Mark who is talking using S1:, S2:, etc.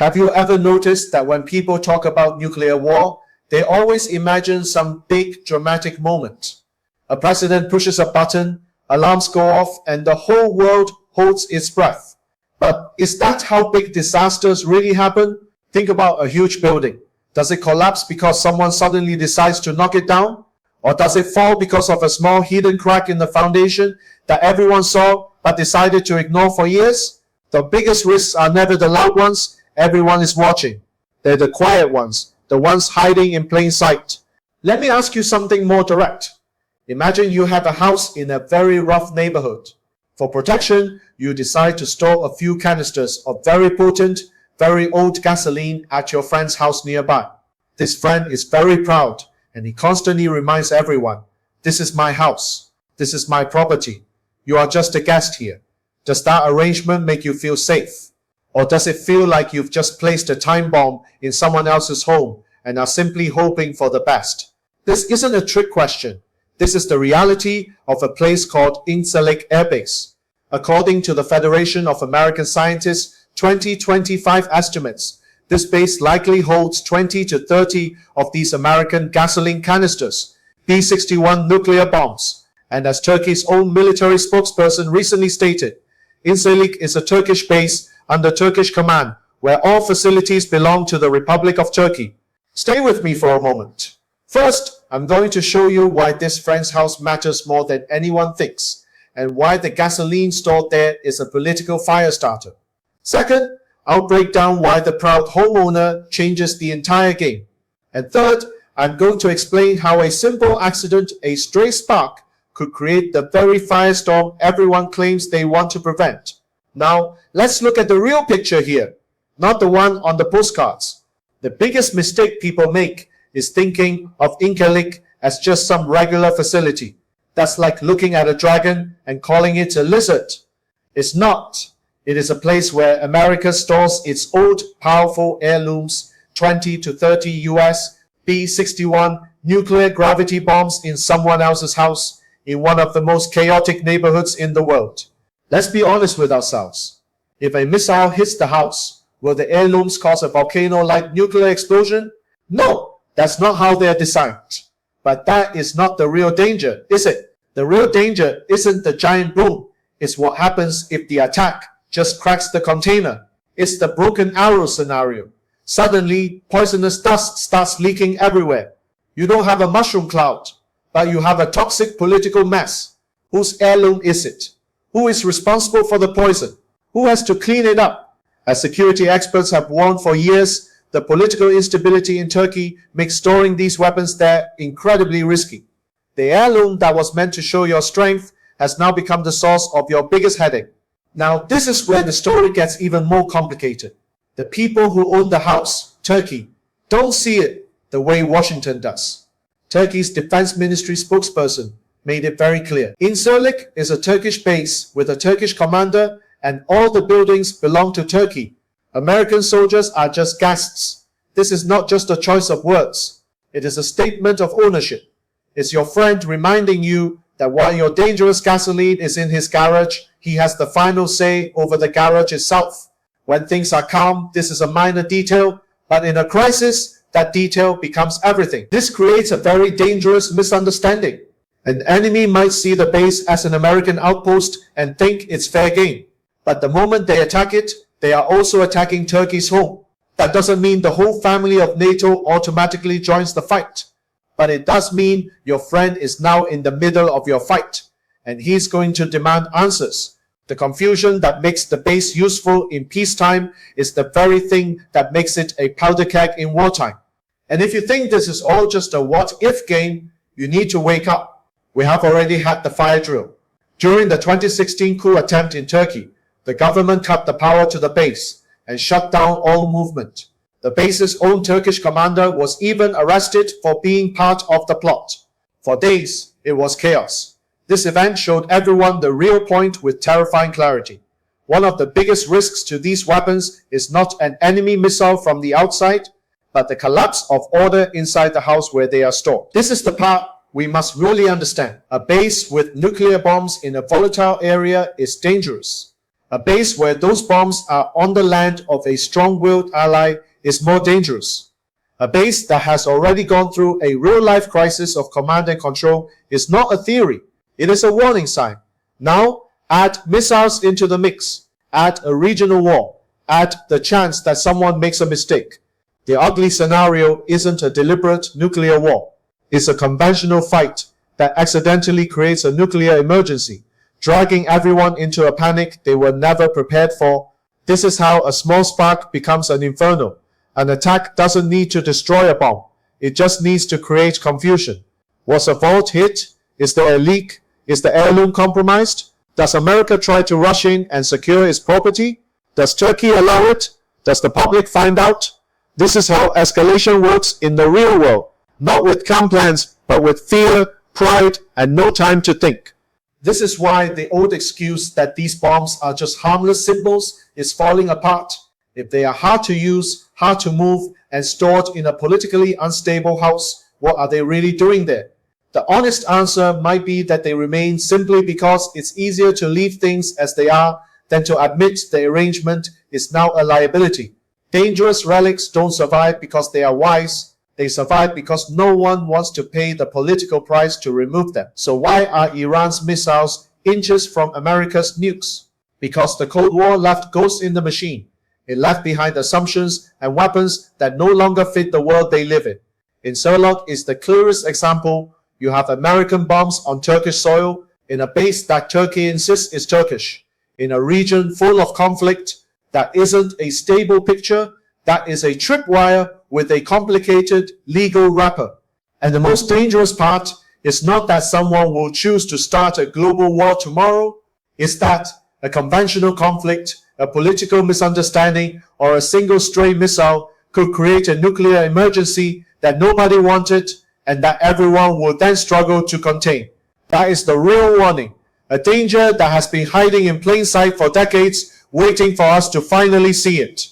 S1: Have you ever noticed that when people talk about nuclear war, they always imagine some big dramatic moment? A president pushes a button, alarms go off, and the whole world holds its breath. But is that how big disasters really happen? Think about a huge building. Does it collapse because someone suddenly decides to knock it down? Or does it fall because of a small hidden crack in the foundation that everyone saw but decided to ignore for years? The biggest risks are never the loud ones everyone is watching. They're the quiet ones, the ones hiding in plain sight. Let me ask you something more direct. Imagine you have a house in a very rough neighborhood. For protection, you decide to store a few canisters of very potent, very old gasoline at your friend's house nearby. This friend is very proud, and he constantly reminds everyone, "This is my house. This is my property. You are just a guest here." Does that arrangement make you feel safe? Or does it feel like you've just placed a time bomb in someone else's home and are simply hoping for the best? This isn't a trick question. This is the reality of a place called Incirlik Air Base. According to the Federation of American Scientists' 2025 estimates, this base likely holds 20 to 30 of these American gasoline canisters, B-61 nuclear bombs. And as Turkey's own military spokesperson recently stated, Incirlik is a Turkish base under Turkish command, where all facilities belong to the Republic of Turkey. Stay with me for a moment. First, I'm going to show you why this friend's house matters more than anyone thinks, and why the gasoline stored there is a political fire starter. Second, I'll break down why the proud homeowner changes the entire game. And third, I'm going to explain how a simple accident, a stray spark, could create the very firestorm everyone claims they want to prevent. Now, let's look at the real picture here, not the one on the postcards. The biggest mistake people make is thinking of Incirlik as just some regular facility. That's like looking at a dragon and calling it a lizard. It's not. It is a place where America stores its old, powerful heirlooms, 20 to 30 US B-61 nuclear gravity bombs in someone else's house in one of the most chaotic neighborhoods in the world. Let's be honest with ourselves. If a missile hits the house, will the heirlooms cause a volcano-like nuclear explosion? No, that's not how they are designed. But that is not the real danger, is it? The real danger isn't the giant boom. It's what happens if the attack just cracks the container. It's the broken arrow scenario. Suddenly, poisonous dust starts leaking everywhere. You don't have a mushroom cloud, but you have a toxic political mess. Whose heirloom is it? Who is responsible for the poison? Who has to clean it up? As security experts have warned for years, the political instability in Turkey makes storing these weapons there incredibly risky. The heirloom that was meant to show your strength has now become the source of your biggest headache. Now, this is where the story gets even more complicated. The people who own the house, Turkey, don't see it the way Washington does. Turkey's defense ministry spokesperson made it very clear. Incirlik is a Turkish base with a Turkish commander, and all the buildings belong to Turkey. American soldiers are just guests. This is not just a choice of words. It is a statement of ownership. It's your friend reminding you that while your dangerous gasoline is in his garage, he has the final say over the garage itself. When things are calm, this is a minor detail, but in a crisis, that detail becomes everything. This creates a very dangerous misunderstanding. An enemy might see the base as an American outpost and think it's fair game. But the moment they attack it, they are also attacking Turkey's home. That doesn't mean the whole family of NATO automatically joins the fight. But it does mean your friend is now in the middle of your fight, and he's going to demand answers. The confusion that makes the base useful in peacetime is the very thing that makes it a powder keg in wartime. And if you think this is all just a what-if game, you need to wake up. We have already had the fire drill. During the 2016 coup attempt in Turkey, the government cut the power to the base and shut down all movement. The base's own Turkish commander was even arrested for being part of the plot. For days, it was chaos. This event showed everyone the real point with terrifying clarity. One of the biggest risks to these weapons is not an enemy missile from the outside, but the collapse of order inside the house where they are stored. This is the part we must really understand. A base with nuclear bombs in a volatile area is dangerous. A base where those bombs are on the land of a strong-willed ally is more dangerous. A base that has already gone through a real-life crisis of command and control is not a theory. It is a warning sign. Now, add missiles into the mix. Add a regional war. Add the chance that someone makes a mistake. The ugly scenario isn't a deliberate nuclear war. It's a conventional fight that accidentally creates a nuclear emergency, dragging everyone into a panic they were never prepared for. This is how a small spark becomes an inferno. An attack doesn't need to destroy a bomb. It just needs to create confusion. Was a vault hit? Is there a leak? Is the heirloom compromised? Does America try to rush in and secure its property? Does Turkey allow it? Does the public find out? This is how escalation works in the real world. Not with calm plans, but with fear, pride, and no time to think. This is why the old excuse that these bombs are just harmless symbols is falling apart. If they are hard to use, hard to move, and stored in a politically unstable house, what are they really doing there? The honest answer might be that they remain simply because it's easier to leave things as they are than to admit the arrangement is now a liability. Dangerous relics don't survive because they are wise. They survive because no one wants to pay the political price to remove them. So why are Iran's missiles inches from America's nukes? Because the Cold War left ghosts in the machine. It left behind assumptions and weapons that no longer fit the world they live in. Incirloc is the clearest example. You have American bombs on Turkish soil, in a base that Turkey insists is Turkish, in a region full of conflict that isn't a stable picture, that is a tripwire with a complicated legal wrapper. And the most dangerous part is not that someone will choose to start a global war tomorrow, it's that a conventional conflict, a political misunderstanding, or a single stray missile could create a nuclear emergency that nobody wanted and that everyone will then struggle to contain. That is the real warning, a danger that has been hiding in plain sight for decades, waiting for us to finally see it.